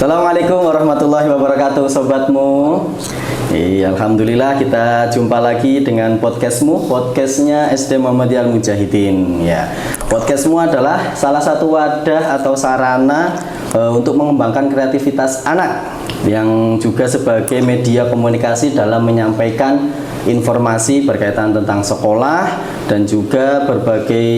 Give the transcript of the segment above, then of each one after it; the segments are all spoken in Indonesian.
Assalamualaikum warahmatullahi wabarakatuh, sobatmu. Alhamdulillah kita jumpa lagi dengan podcastmu, podcastnya SD Muhammadiyah Al-Mujahidin. Ya, podcastmu adalah salah satu wadah atau sarana untuk mengembangkan kreativitas anak, yang juga sebagai media komunikasi dalam menyampaikan informasi berkaitan tentang sekolah dan juga berbagai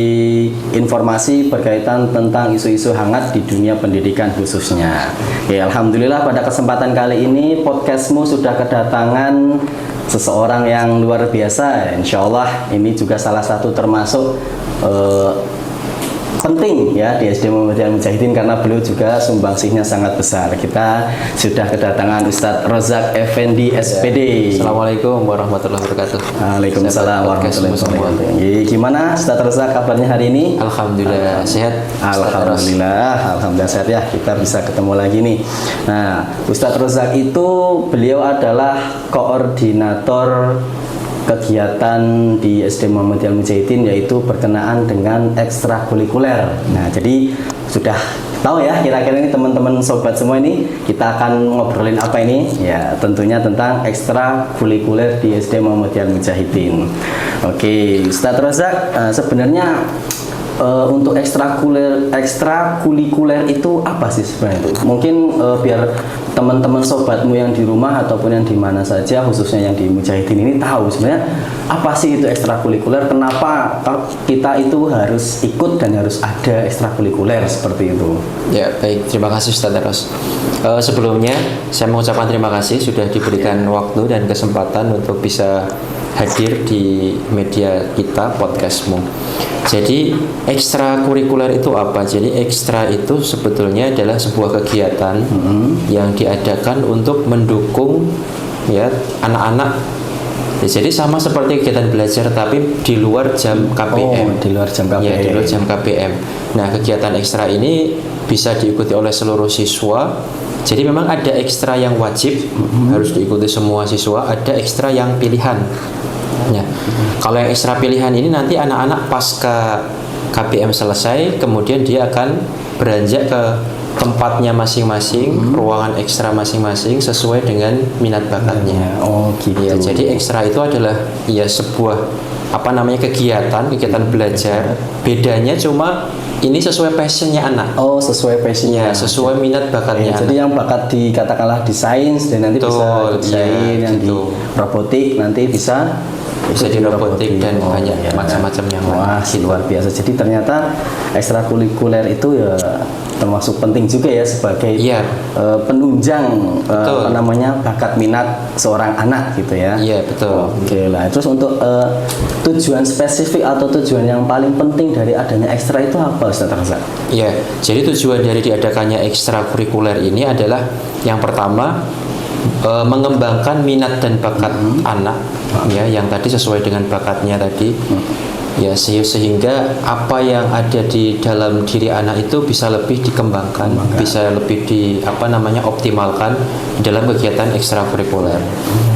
informasi berkaitan tentang isu-isu hangat di dunia pendidikan khususnya. Ya, alhamdulillah pada kesempatan kali ini podcastmu sudah kedatangan seseorang yang luar biasa. Insya Allah ini juga salah satu termasuk penting ya di SD Muhammadiyah Al-Mujahidin, karena beliau juga sumbangsihnya sangat besar. Kita sudah kedatangan Ustadz Rozak Effendi SPD. Assalamualaikum warahmatullahi wabarakatuh. Waalaikumsalam warahmatullahi wabarakatuh. Gimana Ustadz Rozak kabarnya hari ini? Alhamdulillah sehat. Alhamdulillah sehat ya. Kita bisa ketemu lagi nih. Nah, Ustadz Rozak itu beliau adalah koordinator kegiatan di SD Muhammadiyah Al-Mujahidin, yaitu berkenaan dengan ekstrakurikuler. Nah, jadi sudah tahu ya kira-kira ini teman-teman sobat semua, ini kita akan ngobrolin apa ini? Ya, tentunya tentang ekstrakurikuler di SD Muhammadiyah Al-Mujahidin. Oke, Ustadz Rozak, sebenarnya untuk ekstrakurikuler itu apa sih sebenarnya itu? Mungkin biar teman-teman sobatmu yang di rumah ataupun yang di mana saja, khususnya yang di Mujahidin ini, tahu sebenarnya apa sih itu ekstrakurikuler, kenapa kita itu harus ikut dan harus ada ekstrakurikuler seperti itu. Ya, baik, terima kasih Ustadz Ros. Sebelumnya saya mengucapkan terima kasih sudah diberikan waktu dan kesempatan untuk bisa hadir di media kita, podcastmu. Jadi ekstrakurikuler itu apa? Jadi ekstra itu sebetulnya adalah sebuah kegiatan yang diadakan untuk mendukung ya anak-anak. Ya, jadi sama seperti kegiatan belajar tapi di luar jam KPM. Di luar jam KPM. Ya, di luar jam KPM. Nah, kegiatan ekstra ini bisa diikuti oleh seluruh siswa. Jadi memang ada ekstra yang wajib harus diikuti semua siswa, ada ekstra yang pilihan. Ya. Kalau yang ekstra pilihan ini nanti anak-anak pasca KPM selesai, kemudian dia akan beranjak ke tempatnya masing-masing, ruangan ekstra masing-masing sesuai dengan minat bakatnya. Oh gitu. Ya, jadi ekstra itu adalah ya sebuah kegiatan belajar. Bedanya cuma ini sesuai passionnya anak. Oh, sesuai passionnya. Sesuai minat bakatnya. Jadi yang bakat katakanlah di sains dan nanti bisa desain, yang gitu. Di robotik nanti bisa di robotik dan banyak macam-macam yang lain. Wah, luar biasa. Jadi ternyata ekstrakurikuler itu ya termasuk penting juga ya sebagai penunjang bakat minat seorang anak gitu ya. Iya, betul. Oke lah. Terus untuk tujuan spesifik atau tujuan yang paling penting dari adanya ekstra itu apa, Ustaz Razak? Iya, jadi tujuan dari diadakannya ekstrakurikuler ini adalah yang pertama mengembangkan minat dan bakat anak ya, yang tadi sesuai dengan bakatnya tadi. Ya, sehingga apa yang ada di dalam diri anak itu bisa lebih dikembangkan, bisa lebih optimalkan dalam kegiatan ekstrakurikuler.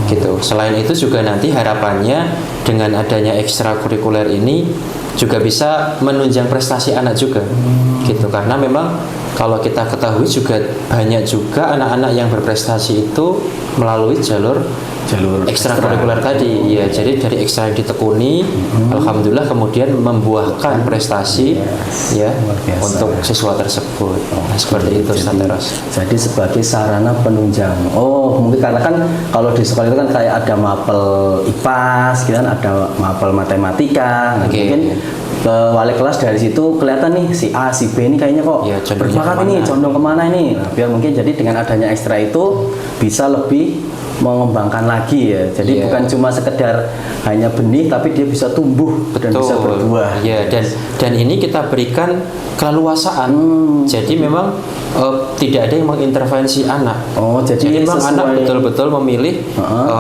Gitu. Selain itu juga nanti harapannya dengan adanya ekstrakurikuler ini juga bisa menunjang prestasi anak juga. Gitu. Karena memang kalau kita ketahui juga banyak juga anak-anak yang berprestasi itu melalui jalur ekstrakurikuler tadi. Ya, jadi dari ekstra yang ditekuni, alhamdulillah kemudian membuahkan prestasi untuk siswa tersebut. Seperti itu, Ustaz. Jadi sebagai sarana penunjang. Oh, mungkin karena kan kalau di sekolah itu kan kayak ada mapel IPAS, gitu kan, ada mapel matematika. Mungkin ke wali kelas dari situ kelihatan nih si A, si B ini kayaknya kok berbakat ini, condong kemana ini. Nah, biar mungkin jadi dengan adanya ekstra itu bisa lebih mengembangkan lagi ya. Jadi bukan cuma sekedar hanya benih, tapi dia bisa tumbuh dan bisa berbuah. Ya, dan ini kita berikan keleluasaan. Jadi memang tidak ada yang mengintervensi anak. Oh, jadi memang anak betul-betul memilih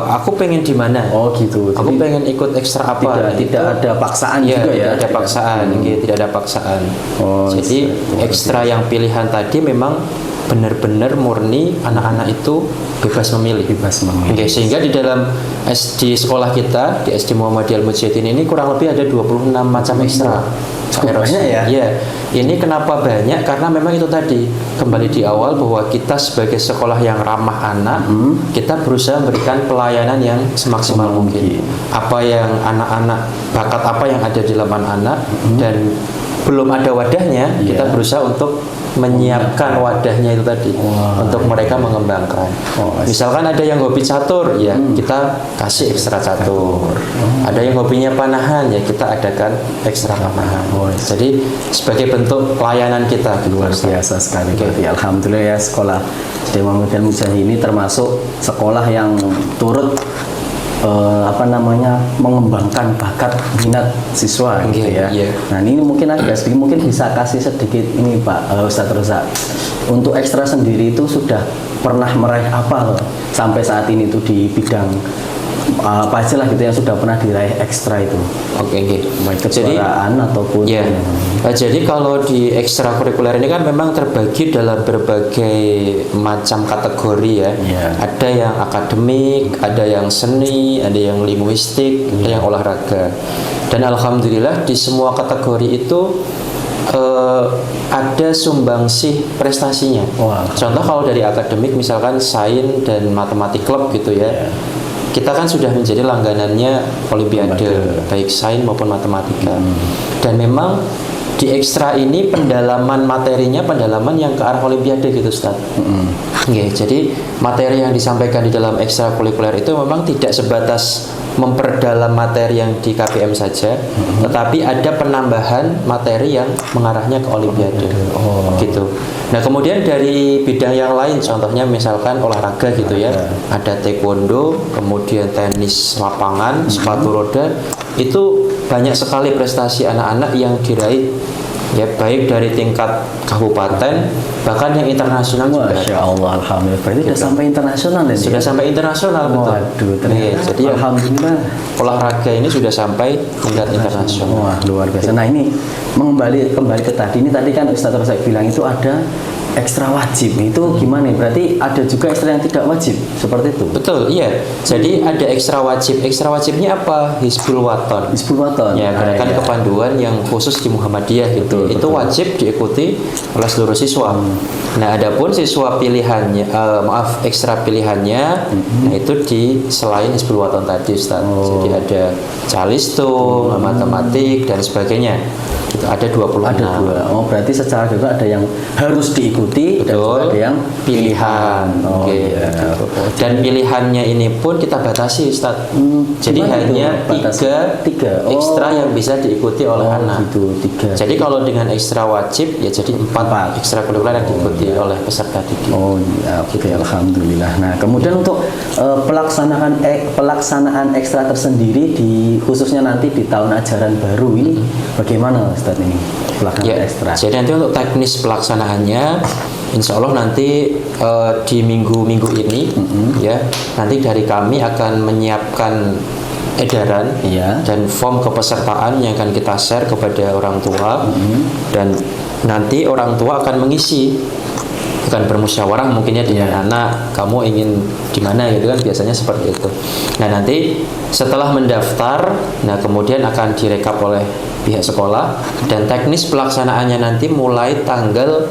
aku pengen di mana. Oh, gitu. Aku pengen ikut ekstra apa. Tidak ada paksaan juga ya. Tidak ada paksaan, tidak ada paksaan. Jadi ekstra yang pilihan tadi memang benar-benar murni anak-anak itu bebas memilih. Okay, sehingga di dalam di sekolah kita di SD Muhammadiyah Al-Mujahidin ini kurang lebih ada 26 macam ekstra. Cukup banyak ya? Iya. Ini kenapa banyak? Karena memang itu tadi kembali di awal bahwa kita sebagai sekolah yang ramah anak, kita berusaha memberikan pelayanan yang semaksimal mungkin. Apa yang anak-anak bakat apa yang ada di dalam anak dan belum ada wadahnya, kita berusaha untuk menyiapkan wadahnya itu tadi untuk mereka mengembangkan. Misalkan ada yang hobi catur, ya kita kasih ekstra catur. Ada yang hobinya panahan, ya kita adakan ekstra panahan. Jadi sebagai bentuk pelayanan kita. Luar biasa sekali. Alhamdulillah ya, sekolah SD Muhammadiyah Al-Mujahidin ini termasuk sekolah yang turut mengembangkan bakat minat siswa gitu ya. Nah ini mungkin agak sedikit, mungkin bisa kasih sedikit ini Pak Ustadz Roza, untuk ekstra sendiri itu sudah pernah meraih apa sampai saat ini tuh di bidang apa aja lah gitu yang sudah pernah diraih ekstra itu. Baik kejuaraan ataupun jadi kalau di ekstrakurikuler ini kan memang terbagi dalam berbagai macam kategori ya. Ada yang akademik, ada yang seni, ada yang linguistik, ada yang olahraga. Dan alhamdulillah di semua kategori itu ada sumbangsih prestasinya. Contoh kalau dari akademik misalkan sains dan matematik klub gitu ya. Kita kan sudah menjadi langganannya Olimpiade, baik sains maupun matematika. Dan memang di ekstra ini pendalaman materinya pendalaman yang ke arah Olimpiade gitu Ustaz. Jadi materi yang disampaikan di dalam ekstrakurikuler itu memang tidak sebatas memperdalam materi yang di KPM saja, tetapi ada penambahan materi yang mengarahnya ke Olimpiade. Gitu. Nah kemudian dari bidang yang lain, contohnya misalkan olahraga gitu ya, ada taekwondo, kemudian tenis lapangan, sepatu roda, itu banyak sekali prestasi anak-anak yang diraih ya, baik dari tingkat kabupaten bahkan yang internasional juga. Masya Allah, alhamdulillah. Berarti sudah sampai internasional ya? Sudah sampai internasional, betul. Waduh, ternyata. Jadi alhamdulillah olahraga ini sudah sampai tingkat internasional. Wah, luar biasa. Nah ini kembali ke tadi. Ini tadi kan Ustadz Roza bilang itu ada ekstra wajib. Itu gimana? Berarti ada juga ekstra yang tidak wajib, seperti itu? Betul, iya. Jadi ada ekstra wajib. Ekstra wajibnya apa? Hizbul Waton. Hizbul Waton. Ya, gerakan kepanduan yang khusus di Muhammadiyah gitu. Itu wajib diikuti oleh seluruh siswa. Nah, adapun siswa pilihannya, ekstra pilihannya, nah itu di selain Hizbul Waton tadi, Ustaz. Jadi ada calistung, matematik dan sebagainya. Itu ada 26. Ada 2. Berarti secara juga ada yang harus diikuti. Dan juga ada yang pilihan. Gitu. Dan pilihannya ini pun kita batasi, Ustaz. Jadi hanya 3 ekstra yang bisa diikuti oleh anak. Gitu, 3. Jadi kalau dengan ekstra wajib ya jadi 4 ekstrakurikuler yang diikuti oleh peserta didik. Alhamdulillah. Nah, kemudian untuk pelaksanaan ekstra tersendiri di khususnya nanti di tahun ajaran baru ini bagaimana Ustaz ini pelaksanaan ekstra? Jadi nanti untuk teknis pelaksanaannya insya Allah nanti di minggu-minggu ini ya nanti dari kami akan menyiapkan edaran dan form kepesertaan yang akan kita share kepada orang tua dan nanti orang tua akan mengisi, akan bermusyawarah mungkinnya dengan anak, kamu ingin di mana gitu kan, biasanya seperti itu. Nah nanti setelah mendaftar, nah kemudian akan direkap oleh pihak sekolah dan teknis pelaksanaannya nanti mulai tanggal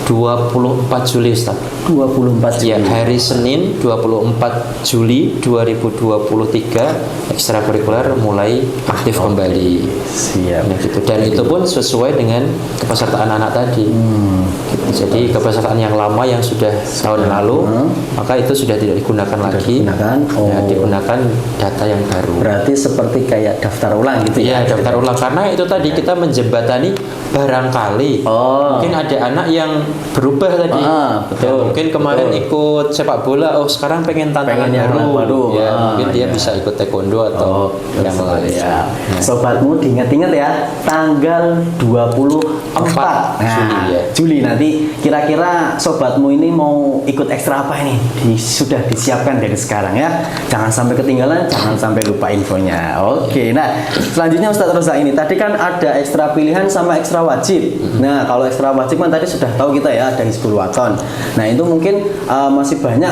24 Juli Ustaz. 24 Juli. Ya, hari Senin 24 Juli 2023 ekstrakurikuler mulai aktif kembali. Siap. Nah, gitu. Dan itu pun sesuai dengan kepesertaan anak tadi. Gitu. Jadi kepesertaan yang lama yang sudah tahun lalu, maka itu sudah tidak digunakan lagi. Ya, digunakan data yang baru. Berarti seperti kayak daftar ulang gitu ya? Iya, daftar ulang karena itu tadi kita menjembatani barangkali mungkin ada anak yang berubah tadi. Betul. Mungkin kemarin ikut sepak bola, sekarang pengen tantangan baru. Ya, mungkin dia bisa ikut taekwondo atau yang lain. Ya. Sobatmu diingat-ingat ya, tanggal 24 Juli ya. Juli nanti kira-kira sobatmu ini mau ikut ekstra apa ini? Sudah disiapkan dari sekarang ya. Jangan sampai ketinggalan, jangan sampai lupa infonya. Oke. Nah, selanjutnya Ustadz Roza ini tadi kan ada ekstra pilihan sama ekstra wajib. Nah, kalau ekstra wajib kan tadi sudah tahu kita ya, ada Hizbul Waton. Nah, itu mungkin masih banyak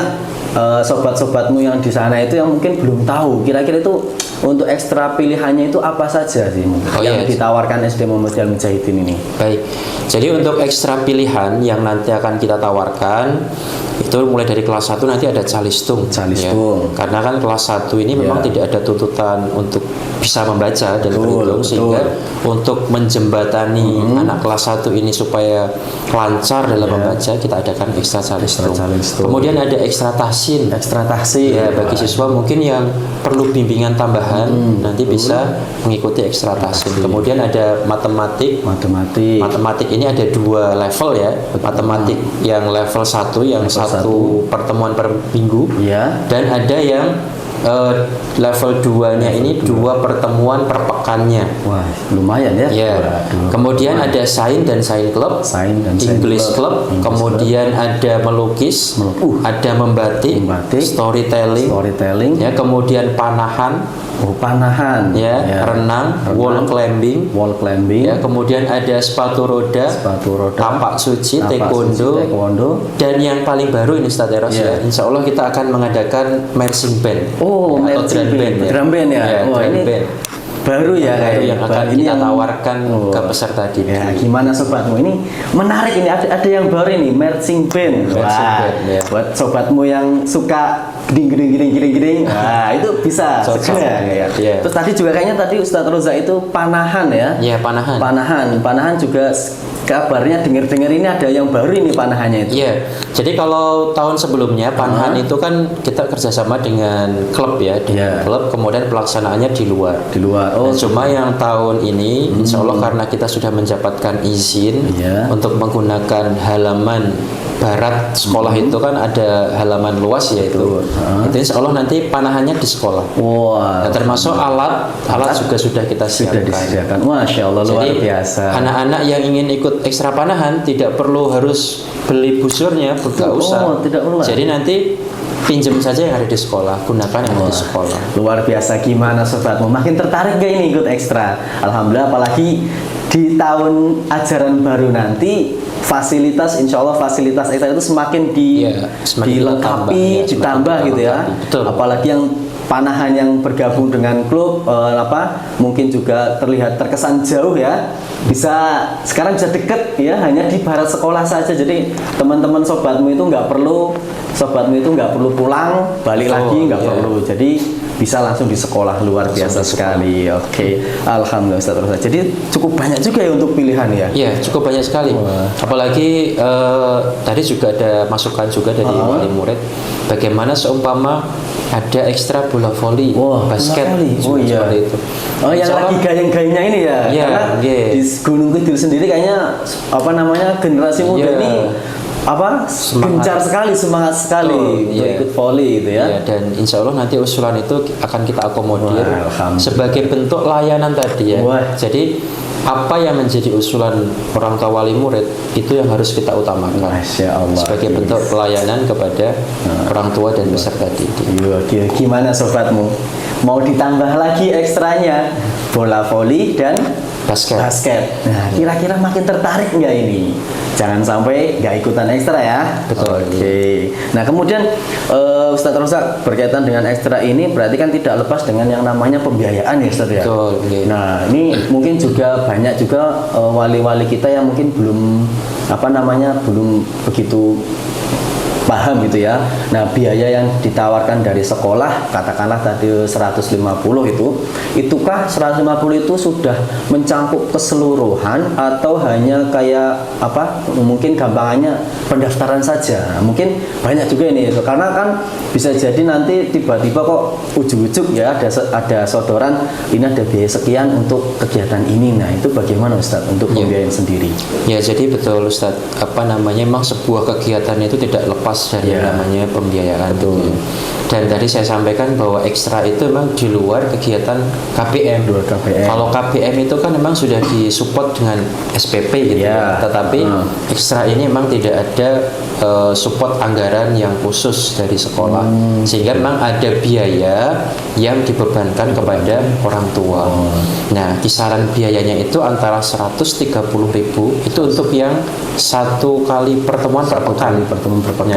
sobat-sobatmu yang di sana itu yang mungkin belum tahu kira-kira itu untuk ekstra pilihannya itu apa saja sih yang ditawarkan SD Muhammadiyah Mujahidin ini? Baik, jadi untuk ekstra pilihan yang nanti akan kita tawarkan itu mulai dari kelas 1 nanti ada calistung. Ya. Karena kan kelas 1 ini memang tidak ada tuntutan untuk bisa membaca dan berhitung, sehingga untuk menjembatani anak kelas 1 ini supaya lancar dalam membaca, kita adakan ekstra calistung. Kemudian ada ekstra tahsin. Ya, bagi siswa mungkin yang perlu bimbingan tambahan nanti bisa mengikuti ekstra tahsin. Kemudian ada matematik. Matematik ini ada 2 level ya. Matematik yang level 1 yang satu pertemuan per minggu, dan ada yang level 2-nya ini 2 pertemuan per pekannya. Wah, lumayan ya. Kemudian ada sains dan sains club, English club, kemudian ada melukis, ada membatik, storytelling, ya, kemudian panahan, renang, wall climbing, ya, kemudian ada sepatu roda, tapak suci, taekwondo, dan yang paling baru ini Ustaz Eros, ya, insya Allah kita akan mengadakan marching band, atau drum band ya. Ini baru ya, yang akan kita tawarkan ke peserta didik. Ya, gimana sobatmu, ini menarik, ini ada yang baru ini, marching band. Buat sobatmu yang suka giding, nah itu bisa segera ya. Terus tadi juga kayaknya tadi Ustadz Roza itu panahan ya. Iya, panahan juga kabarnya dengar-dengar ini ada yang baru ini panahannya itu. Iya. Jadi kalau tahun sebelumnya panahan itu kan kita kerjasama dengan klub ya, klub, kemudian pelaksanaannya di luar. Oh, cuma yang tahun ini insya Allah karena kita sudah mendapatkan izin untuk menggunakan halaman barat sekolah, itu kan ada halaman luas ya itu. Itu insya Allah nanti panahannya di sekolah. Nah, termasuk alat juga sudah kita siapkan. Masya Allah, luar biasa. Anak-anak yang ingin ikut ekstra panahan tidak perlu harus beli busurnya, tidak usah. Jadi nanti pinjam saja yang ada di sekolah, gunakan yang ada di sekolah. Luar biasa. Gimana sobatmu, makin tertarik gak ini ikut ekstra? Alhamdulillah, apalagi di tahun ajaran baru nanti fasilitas, insya Allah fasilitas ekstra itu semakin dilengkapi, ditambah gitu ya. Apalagi yang panahan yang bergabung dengan klub, mungkin juga terkesan jauh ya, sekarang bisa deket ya, hanya di barat sekolah saja. Jadi teman-teman sobatmu itu nggak perlu pulang balik lagi, nggak perlu. Jadi bisa langsung di sekolah. Luar biasa sekali. Oke. Alhamdulillah Ustaz Roza. Jadi cukup banyak juga ya untuk pilihan ya. Iya, cukup banyak sekali. Apalagi tadi juga ada masukan juga dari wali murid, bagaimana seumpama ada ekstra bola voli, basket, seperti itu. Yang lagi gayeng-gayengnya ini ya. Karena di Gunung Kidul sendiri kayaknya generasi muda ini gencar sekali, semangat sekali untuk ikut voli gitu ya. Dan insya Allah nanti usulan itu akan kita akomodir sebagai bentuk layanan tadi ya. Jadi apa yang menjadi usulan orang tua wali murid itu yang harus kita utamakan. Masya Allah. Sebagai bentuk pelayanan kepada orang tua dan peserta didik. Gimana sobatmu? Mau ditambah lagi ekstranya bola voli dan basket. Nah, kira-kira makin tertarik nggak ini? Jangan sampai nggak ikutan ekstra ya. Betul. Oke. Nah, kemudian Ustadz Rozak, berkaitan dengan ekstra ini berarti kan tidak lepas dengan yang namanya pembiayaan ya Ustadz ya. Betul. Nah, ini mungkin juga banyak juga wali-wali kita yang mungkin belum begitu paham gitu ya. Nah, biaya yang ditawarkan dari sekolah, katakanlah tadi 150 itukah 150 itu sudah mencakup keseluruhan atau hanya kayak mungkin gampangannya pendaftaran saja. Mungkin banyak juga ini, karena kan bisa jadi nanti tiba-tiba kok ujuk-ujuk ya ada sodoran ini ada biaya sekian untuk kegiatan ini. Nah, itu bagaimana Ustadz untuk pembiayaan sendiri? Ya, jadi betul Ustadz, memang sebuah kegiatan itu tidak lepas dari namanya pembiayaan. Dan tadi saya sampaikan bahwa ekstra itu memang di luar kegiatan KPM. Kalau KPM itu kan memang sudah disupport dengan SPP gitu ya. Tetapi ekstra ini memang tidak ada support anggaran yang khusus dari sekolah, sehingga memang ada biaya yang dibebankan kepada orang tua. Nah, kisaran biayanya itu antara 130.000 itu untuk yang 1 kali pertemuan per pekan.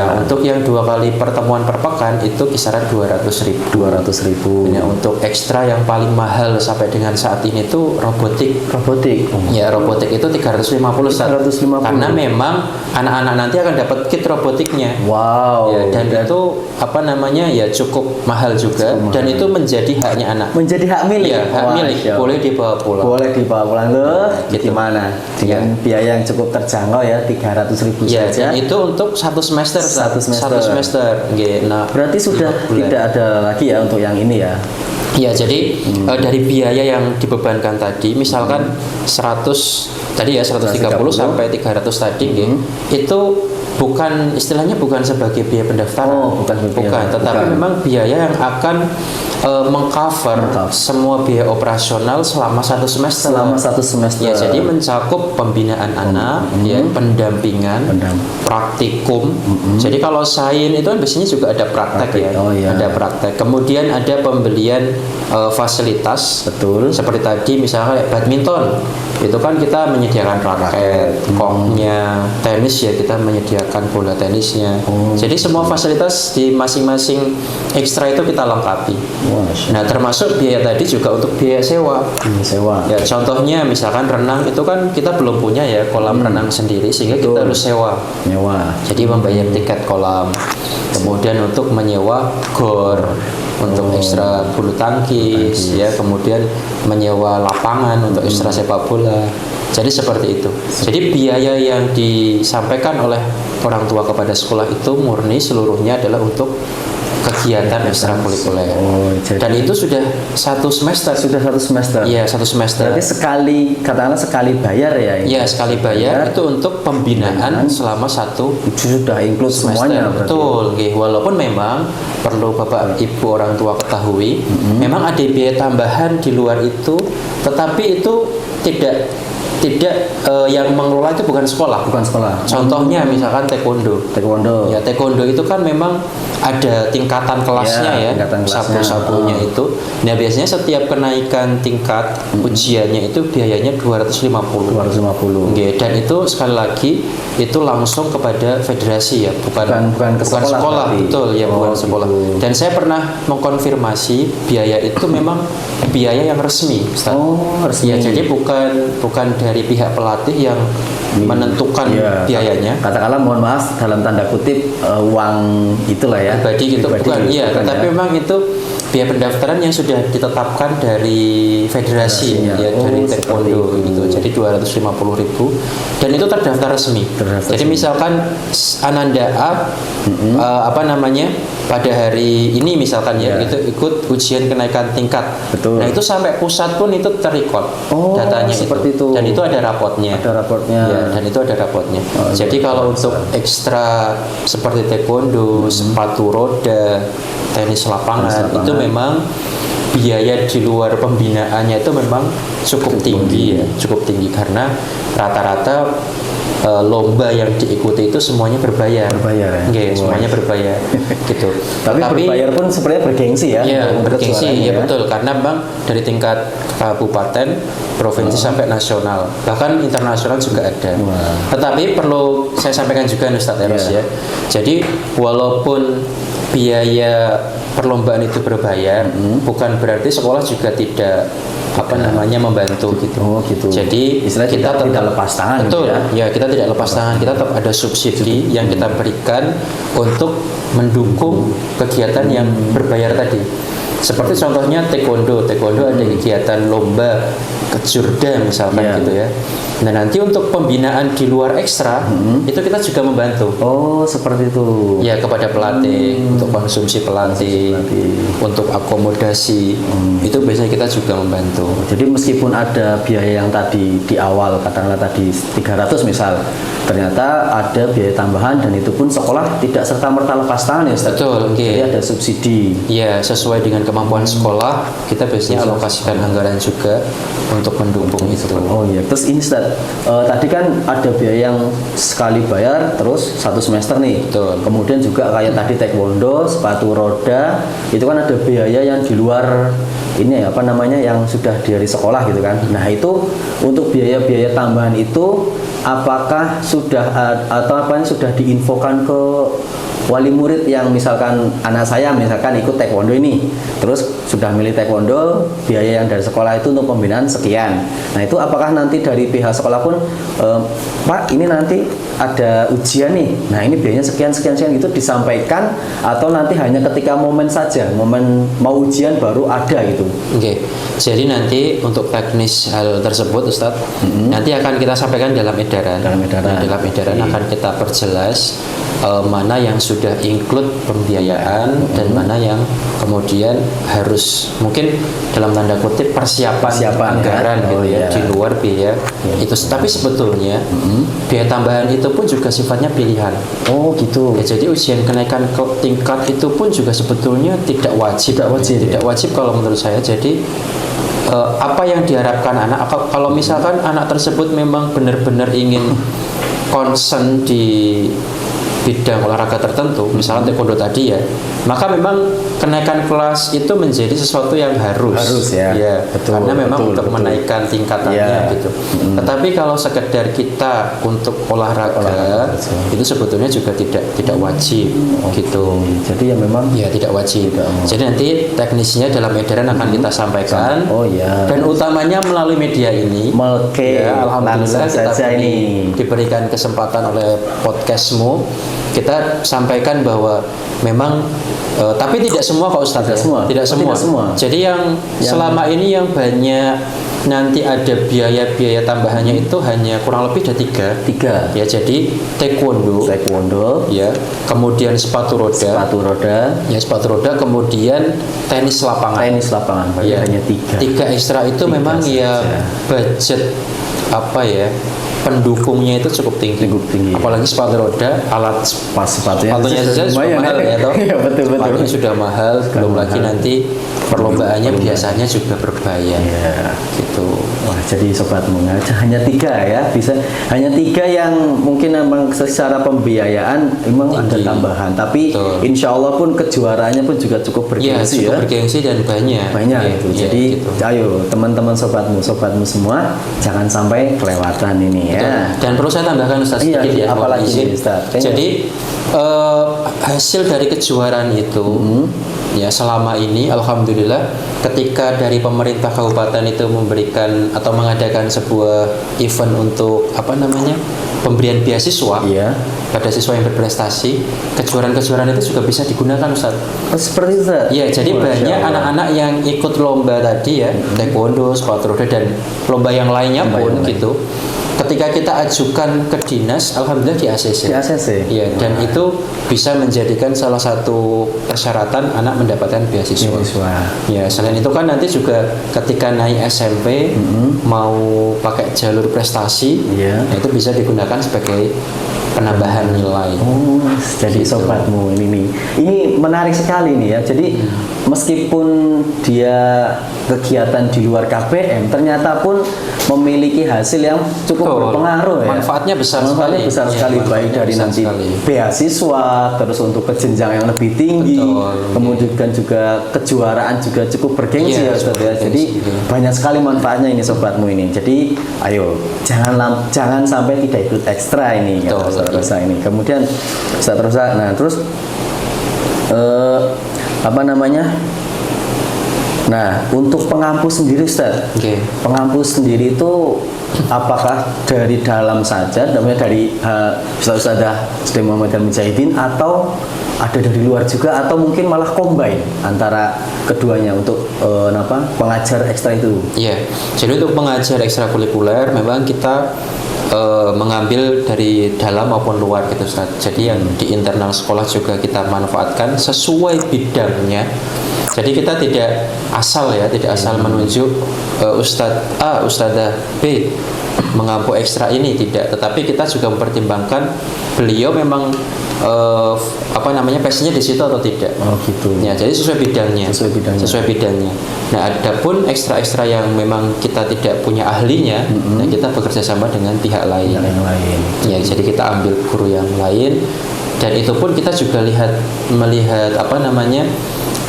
Nah, untuk yang 2 kali pertemuan per pekan itu kisaran 200.000. 200.000. Nah, untuk ekstra yang paling mahal sampai dengan saat ini tuh robotik. Robotik. Ya, robotik itu 350 Ustaz. 350. Karena memang anak-anak nanti akan dapat kit robotiknya. Wow. Ya, dan itu apa namanya ya cukup mahal juga dan itu menjadi haknya anak. Menjadi hak milik. Ya, hak milik, boleh dibawa pulang. Boleh dibawa pulang loh. Gitu. Gimana? Dengan biaya yang cukup terjangkau ya, 300.000 Ya, saja. dan itu untuk satu semester. Satu semester. Satu semester. Nggih. Nah, Berarti sudah 5 bulan. tidak ada lagi ya untuk yang ini ya. Ya, jadi dari biaya yang dibebankan tadi, misalkan 100 tadi ya 130 sampai 300 tadi, nggih, itu bukan istilahnya bukan sebagai biaya pendaftaran. Oh, bukan, Tetapi bukan. memang biaya yang akan mengcover semua biaya operasional selama 1 semester. Selama 1 semester. Ya, jadi mencakup pembinaan anak, ya, pendampingan, praktikum. Jadi kalau sains itu kan biasanya juga ada praktek ya, Oh, iya. ada praktek. Kemudian ada pembelian fasilitas, Betul. seperti tadi misalnya kayak badminton, itu kan kita menyediakan raket, koknya, tenis ya kita menyediakan bola tenisnya. Jadi semua fasilitas di masing-masing ekstra itu kita lengkapi. Wah, Nah, termasuk biaya tadi juga untuk biaya sewa. sewa. Ya, contohnya misalkan renang itu kan kita belum punya ya kolam renang sendiri sehingga kita harus sewa. Nyewa. Jadi membayar tiket kolam. Kemudian untuk menyewa gor untuk ekstra bulu tangkis ya, kemudian menyewa lapangan untuk ekstra sepak bola. Jadi seperti itu. Jadi biaya yang disampaikan oleh orang tua kepada sekolah itu murni seluruhnya adalah untuk kegiatan ekstrakurikuler. Dan itu sudah 1 semester. Sudah 1 semester. Iya, 1 semester. Berarti katakanlah sekali bayar ya ini. Iya, sekali bayar itu untuk pembinaan selama 1 sudah include semester. semuanya berarti. Betul, nggih. Walaupun memang perlu Bapak Ibu orang tua ketahui, memang ada biaya tambahan di luar itu, tetapi itu tidak yang mengelola itu bukan sekolah. Bukan sekolah. Contohnya misalkan taekwondo. Taekwondo. Ya, taekwondo itu kan memang ada tingkatan kelasnya ya, tingkatan kelasnya. sabu-sabunya itu. Nah, biasanya setiap kenaikan tingkat ujiannya itu biayanya 250. 250. Nggih, dan itu sekali lagi itu langsung kepada federasi ya, bukan ke sekolah berarti. betul ya, bukan gitu. sekolah. Dan saya pernah mengkonfirmasi biaya itu memang biaya yang resmi, Ustaz. Oh, resmi. Ya, jadi bukan dari pihak pelatih yang menentukan biayanya. Katakanlah mohon maaf dalam tanda kutip uang itulah ya. Pribadi gitu bukan. Iya, tetapi memang itu biaya pendaftaran yang sudah ditetapkan dari federasi ya, dari taekwondo gitu. Jadi 250.000 dan itu terdaftar resmi. Jadi misalkan Ananda apa namanya pada hari ini misalkan ya itu ikut ujian kenaikan tingkat. Betul. Nah, itu sampai pusat pun itu terrecord datanya seperti itu. Dan itu ada rapotnya. Ada rapotnya. Ya, dan itu ada rapotnya. Jadi kalau untuk ekstra seperti taekwondo, sepatu roda, tenis lapangan, itu memang biaya di luar pembinaannya itu memang cukup tinggi ya, cukup tinggi karena rata-rata lomba yang diikuti itu semuanya berbayar. Berbayar ya. Nggih, semuanya berbayar gitu. Tapi berbayar pun sebenarnya bergengsi ya. Iya, bergengsi ya, betul karena Bang dari tingkat kabupaten, provinsi sampai nasional, bahkan internasional juga ada. Tetapi perlu saya sampaikan juga Ustadz Eros ya. Jadi walaupun biaya perlombaan itu berbayar, bukan berarti sekolah juga tidak membantu gitu. Gitu. Jadi istilahnya kita tidak lepas tangan. Betul. Gitu ya, kita tidak lepas tangan. Kita tetap ada subsidi yang kita berikan untuk mendukung kegiatan yang berbayar tadi. Seperti contohnya taekwondo ada kegiatan lomba kejurda misalkan gitu ya. Nah, nanti untuk pembinaan di luar ekstra itu kita juga membantu. Oh, seperti itu. Ya, kepada pelatih, untuk konsumsi pelatih, untuk akomodasi. Itu biasanya kita juga membantu. Jadi meskipun ada biaya yang tadi di awal katakanlah tadi 300 misal, ternyata ada biaya tambahan dan itu pun sekolah tidak serta-merta lepas tangan ya Ustaz. Betul, Jadi ada subsidi. Ya, sesuai dengan kemampuan sekolah, kita biasanya alokasikan anggaran juga untuk mendukung itu. Oh iya, terus ini Ustaz, tadi kan ada biaya yang sekali bayar terus 1 semester nih. Betul. Kemudian juga kayak tadi taekwondo, sepatu roda, itu kan ada biaya yang di luar ini yang sudah dari sekolah gitu kan. Nah, itu untuk biaya-biaya tambahan itu apakah sudah sudah diinfokan ke wali murid yang misalkan anak saya misalkan ikut taekwondo ini, terus sudah milih taekwondo, biaya yang dari sekolah itu untuk pembinaan sekian. Nah itu apakah nanti dari pihak sekolah pun, Pak ini nanti ada ujian nih, nah ini biayanya sekian gitu disampaikan, atau nanti hanya ketika momen saja, momen mau ujian baru ada gitu? Oke, jadi nanti untuk teknis hal tersebut Ustadz, nanti akan kita sampaikan dalam edaran. Dalam edaran. Nah, dalam edaran akan kita perjelas mana yang sudah include pembiayaan dan mana yang kemudian harus mungkin dalam tanda kutip persiapan anggaran ya? gitu ya, di luar biaya itu. Tapi sebetulnya biaya tambahan itu pun juga sifatnya pilihan. Oh gitu. Ya, jadi ujian kenaikan tingkat itu pun juga sebetulnya tidak wajib. Tidak wajib kalau menurut saya. Jadi apa yang diharapkan anak, kalau misalkan anak tersebut memang benar-benar ingin concern di bidang olahraga tertentu, misalnya taekwondo tadi ya, maka memang kenaikan kelas itu menjadi sesuatu yang harus ya, betul, karena memang betul, untuk menaikkan tingkatannya gitu. Tetapi kalau sekedar kita untuk olahraga itu sebetulnya juga tidak wajib gitu. Jadi ya memang tidak wajib. Jadi nanti teknisnya dalam edaran akan kita sampaikan. Dan utamanya melalui media ini. Ya, alhamdulillah kita saja diberikan kesempatan oleh podcastmu, kita sampaikan bahwa memang tapi tidak semua Pak Ustadz, tidak semua. Jadi yang selama ini yang banyak nanti ada biaya tambahannya itu hanya kurang lebih ada tiga. Ya, jadi taekwondo, ya, kemudian sepatu roda, kemudian tenis lapangan. Ya, hanya tiga ekstra itu memang ya budget pendukungnya itu cukup tinggi. Apalagi sepatu roda, alat sepatunya saja sudah mahal ya toh. Iya, betul. Sepatunya sudah mahal, belum lagi nanti perlombaannya biasanya juga berbayar. Gitu. Wah, jadi sobat Munga hanya tiga ya, hanya tiga yang mungkin memang secara pembiayaan memang ada tambahan, tapi insya Allah pun kejuaraannya pun juga cukup bergengsi cukup bergengsi dan banyak gitu. Jadi ayo teman-teman sobatmu semua jangan sampai kelewatan ini ya. Dan perlu saya tambahkan Ustaz sedikit ya, apalagi Ustaz. Jadi hasil dari kejuaraan itu ya selama ini alhamdulillah ketika dari pemerintah kabupaten itu memberikan atau mengadakan sebuah event untuk pemberian beasiswa pada siswa yang berprestasi, kejuaraan itu juga bisa digunakan Ustaz. Seperti itu. Ya, jadi banyak anak-anak yang ikut lomba tadi ya, taekwondo, sepatu roda dan lomba yang lainnya pun gitu. Ketika kita ajukan ke dinas, alhamdulillah di ACC. Ya, dan itu bisa menjadikan salah satu persyaratan anak mendapatkan beasiswa. Ya, selain itu kan nanti juga ketika naik SMP mau pakai jalur prestasi, itu bisa digunakan sebagai penambahan nilai. Jadi sobatmu ini menarik sekali nih ya. Jadi meskipun dia kegiatan di luar KBM, ternyata pun memiliki hasil yang cukup berpengaruh ya. Manfaatnya besar sekali. Baik dari nanti beasiswa, terus untuk ke jenjang yang lebih tinggi, kemudian juga kejuaraan juga cukup bergengsi ya Ustaz ya. Jadi banyak sekali manfaatnya ini sobatmu ini. Jadi ayo jangan sampai tidak ikut ekstra ini ya Ustaz ini. Kemudian Ustaz Rosa, terus Nah, untuk pengampus sendiri Ustaz, pengampus sendiri itu apakah dari dalam saja, namanya dari Ustazah SD Muhammadiyah Mujahidin, atau ada dari luar juga, atau mungkin malah combine antara keduanya untuk pengajar ekstra itu? Iya, jadi untuk pengajar ekstrakurikuler memang kita mengambil dari dalam maupun luar gitu Ustaz. Jadi yang di internal sekolah juga kita manfaatkan sesuai bidangnya. Jadi kita tidak asal menunjuk Ustadz A, Ustadzah B mengampu ekstra ini, tidak. Tetapi kita juga mempertimbangkan beliau memang passionnya di situ atau tidak. Ya, jadi sesuai bidangnya. Nah, adapun ekstra yang memang kita tidak punya ahlinya, kita bekerja sama dengan pihak lain. Ya, jadi kita ambil guru yang lain Dan itu pun kita juga melihat apa namanya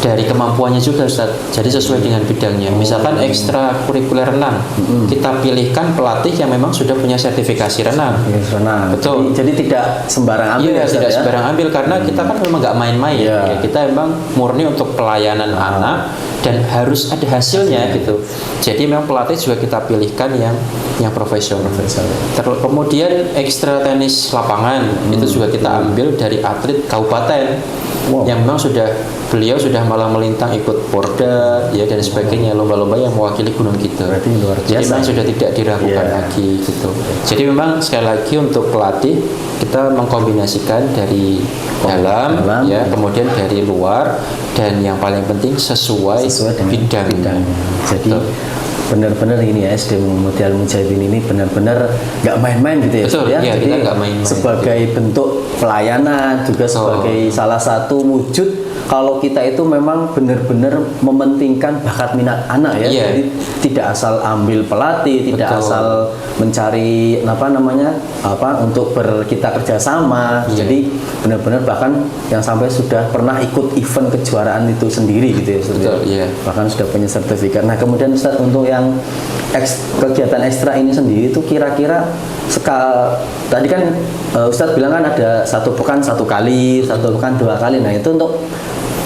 dari kemampuannya juga Ustaz. Jadi sesuai dengan bidangnya. Misalkan ekstrakurikuler renang, kita pilihkan pelatih yang memang sudah punya sertifikasi renang. Renang. Betul. Jadi tidak sembarang ambil. Iya, Ustaz, tidak ya? sembarang ambil karena kita kan memang nggak main-main. Iya. Ya, kita memang murni untuk pelayanan anak dan harus ada hasilnya gitu. Jadi memang pelatih juga kita pilihkan yang profesional. Kemudian ekstra tenis lapangan itu juga kita ambil dari atlet kabupaten yang memang beliau sudah malah melintang ikut Porda ya dan sebagainya, lomba-lomba yang mewakili gunung kita. Berarti luar biasa. Jadi memang sudah tidak diragukan lagi gitu. Jadi memang sekali lagi untuk pelatih kita mengkombinasikan dari dalam ya, kemudian dari luar, dan yang paling penting sesuai dengan bidang. Jadi benar-benar ini ya, SD Muhammad Al-Mujahidin ini benar-benar nggak main-main gitu ya. Betul, ya. Ya, jadi kita nggak main-main. Sebagai bentuk pelayanan juga sebagai salah satu wujud kalau kita itu memang benar-benar mementingkan bakat minat anak ya. Iya. Jadi tidak asal ambil pelatih, tidak asal mencari untuk kita kerjasama. Iya. Jadi benar-benar bahkan yang sampai sudah pernah ikut event kejuaraan itu sendiri gitu ya. Betul, iya. Bahkan sudah punya sertifikat. Nah kemudian Ustadz, untuk yang kegiatan ekstra ini sendiri itu kira-kira tadi kan Ustadz bilang kan ada 1 pekan 1 kali, 1 pekan 2 kali. Nah itu untuk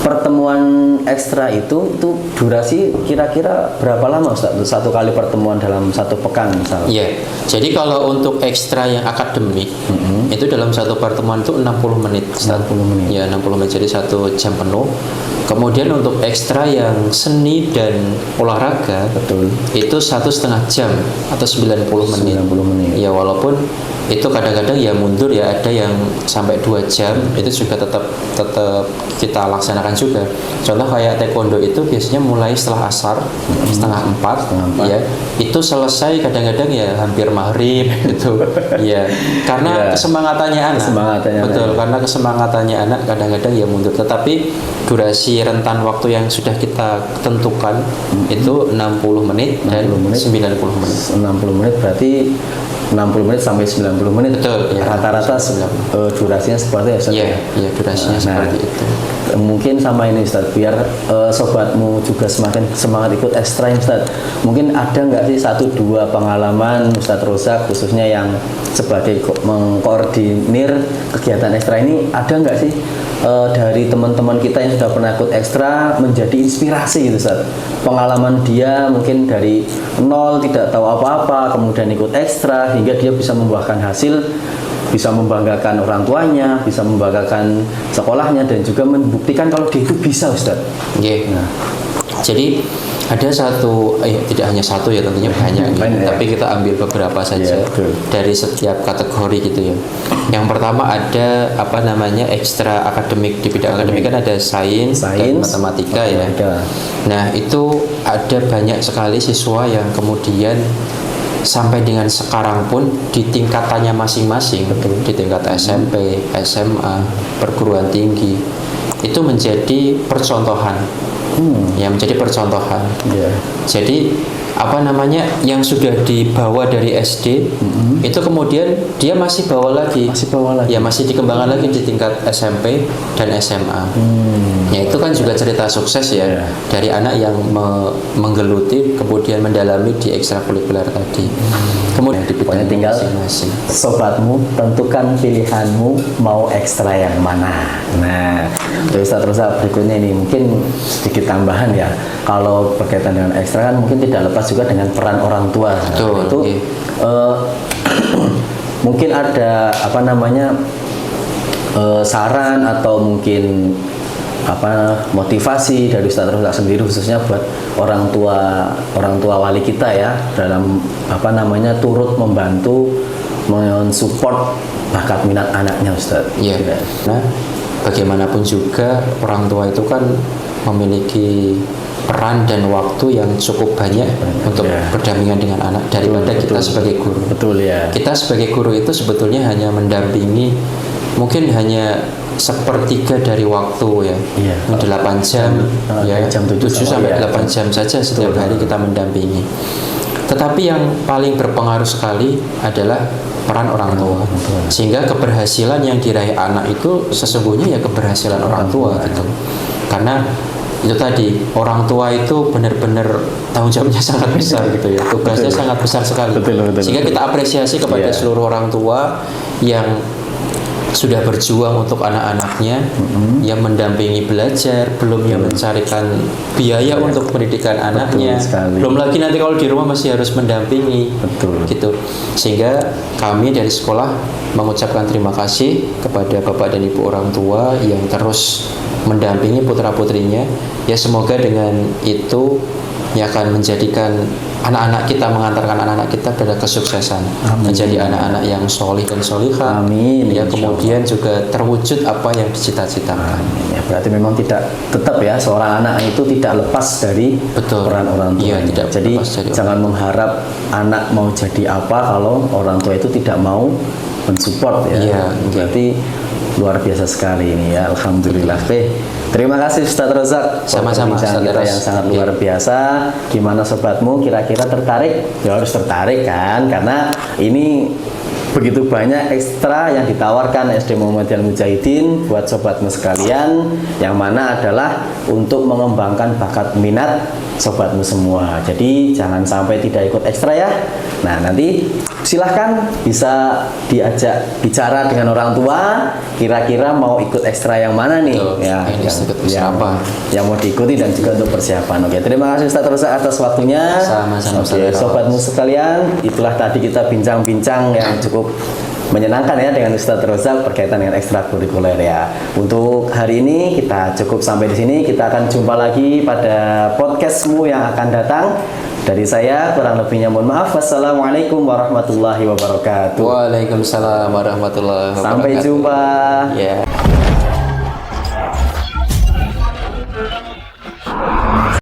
pertemuan ekstra itu durasi kira-kira berapa lama Ustadz? 1 kali pertemuan dalam 1 pekan misalnya? Iya. Jadi kalau untuk ekstra yang akademik itu dalam 1 pertemuan itu 60 menit. 60 menit. Ya 60 menit, jadi 1 jam penuh. Kemudian untuk ekstra yang seni dan olahraga, betul, itu 1,5 jam atau 90 menit. 90 menit. Ya walaupun itu kadang-kadang ya mundur ya, ada yang sampai 2 jam, itu juga tetap kita laksanakan juga. Contoh kayak taekwondo itu biasanya mulai setelah asar, setengah 4 ya, itu selesai kadang-kadang ya hampir maghrib gitu. Ya karena kesemangatannya anak. Betul, karena kesemangatannya anak kadang-kadang ya mundur, tetapi durasi rentang waktu yang sudah kita tentukan itu 60 menit dan 90 menit. 60 menit berarti 60 menit sampai 90 menit. Betul. Ya, rata-rata durasinya seperti itu. Iya, durasinya seperti itu. Mungkin sama ini Ustadz, biar sobatmu juga semakin semangat ikut ekstra Ustadz. Mungkin ada nggak sih 1-2 pengalaman Ustadz Rozak khususnya yang sebagai mengkoordinir kegiatan ekstra ini, ada nggak sih dari teman-teman kita yang sudah pernah ikut ekstra menjadi inspirasi gitu Ustadz? Pengalaman dia mungkin dari nol, tidak tahu apa-apa, kemudian ikut ekstra hingga dia bisa membuahkan hasil, bisa membanggakan orang tuanya, bisa membanggakan sekolahnya, dan juga membuktikan kalau dia itu bisa Ustadz. Nah. Jadi ada tidak hanya satu ya, tentunya banyak ya. Tapi kita ambil beberapa saja dari setiap kategori gitu ya. Yang pertama ada ekstra akademik. Di bidang akademik kan ada sains dan matematika ya. Nah itu ada banyak sekali siswa yang kemudian sampai dengan sekarang pun di tingkatannya masing-masing, di tingkat SMP, SMA, perguruan tinggi, itu menjadi percontohan. Menjadi percontohan. Jadi yang sudah dibawa dari SD itu kemudian dia masih bawa lagi. Ya masih dikembangkan lagi di tingkat SMP dan SMA. Ya itu kan juga cerita sukses ya dari anak yang menggeluti kemudian mendalami di ekstrakurikuler tadi. Kemudian pokoknya tinggal sobatmu tentukan pilihanmu mau ekstra yang mana. Nah, Ustadz Rozak, berikutnya ini mungkin sedikit tambahan ya. Kalau berkaitan dengan ekstra kan mungkin tidak lepas juga dengan peran orang tua. Betul, itu mungkin ada saran atau mungkin motivasi dari Ustadz Rozak sendiri khususnya buat orang tua wali kita ya dalam turut membantu mensupport bakat minat anaknya Ustadz. Iya. Nah, bagaimanapun juga orang tua itu kan memiliki peran dan waktu yang cukup banyak untuk berdampingan dengan anak daripada kita sebagai guru. Betul ya. Kita sebagai guru itu sebetulnya hanya mendampingi, mungkin hanya 1/3 dari waktu ya. 8 jam ya, jam 7 sampai 8 jam saja setiap hari kita mendampingi. Tetapi yang paling berpengaruh sekali adalah peran orang tua. Sehingga keberhasilan yang diraih anak itu sesungguhnya ya keberhasilan orang tua gitu. Karena itu tadi, orang tua itu benar-benar tanggung jawabnya sangat besar gitu ya, tugasnya sangat besar sekali. Sehingga kita apresiasi kepada seluruh orang tua yang sudah berjuang untuk anak-anaknya, yang mendampingi belajar, belum yang mencarikan biaya untuk pendidikan anaknya, belum lagi nanti kalau di rumah masih harus mendampingi, gitu. Sehingga kami dari sekolah mengucapkan terima kasih kepada bapak dan ibu orang tua yang terus mendampingi putra-putrinya. Ya semoga dengan itu yang akan menjadikan anak-anak kita, mengantarkan anak-anak kita pada kesuksesan. Amin. Menjadi anak-anak yang solih dan solihah. Amin. Ya kemudian juga terwujud apa yang dicita-citakan. Ya berarti memang tetap ya seorang anak itu tidak lepas dari peran orang tua. Iya, tidak. Jadi jangan mengharap anak mau jadi apa kalau orang tua itu tidak mau mensupport ya. Iya, berarti luar biasa sekali ini ya. Alhamdulillah. Terima kasih Ustadz Rozak. Sama-sama Ustadz kita yang sangat luar biasa. Gimana sobatmu, kira-kira tertarik? Ya harus tertarik kan, karena ini begitu banyak ekstra yang ditawarkan SD Muhammadiyah Mujahidin buat sobatmu sekalian, yang mana adalah untuk mengembangkan bakat minat sobatmu semua. Jadi jangan sampai tidak ikut ekstra ya. Nah nanti silahkan bisa diajak bicara dengan orang tua, kira-kira mau ikut ekstra yang mana nih? Yang mau diikuti dan juga untuk persiapan. Oke, terima kasih Ustadz Rozak atas waktunya. Sama-sama. Oke, sobatmu sekalian, itulah tadi kita bincang-bincang yang cukup menyenangkan ya dengan Ustadz Rozak berkaitan dengan ekstrakurikuler ya. Untuk hari ini kita cukup sampai di sini. Kita akan jumpa lagi pada podcastmu yang akan datang. Dari saya kurang lebihnya mohon maaf. Wassalamualaikum warahmatullahi wabarakatuh. Waalaikumsalam warahmatullahi wabarakatuh. Sampai jumpa. Ya.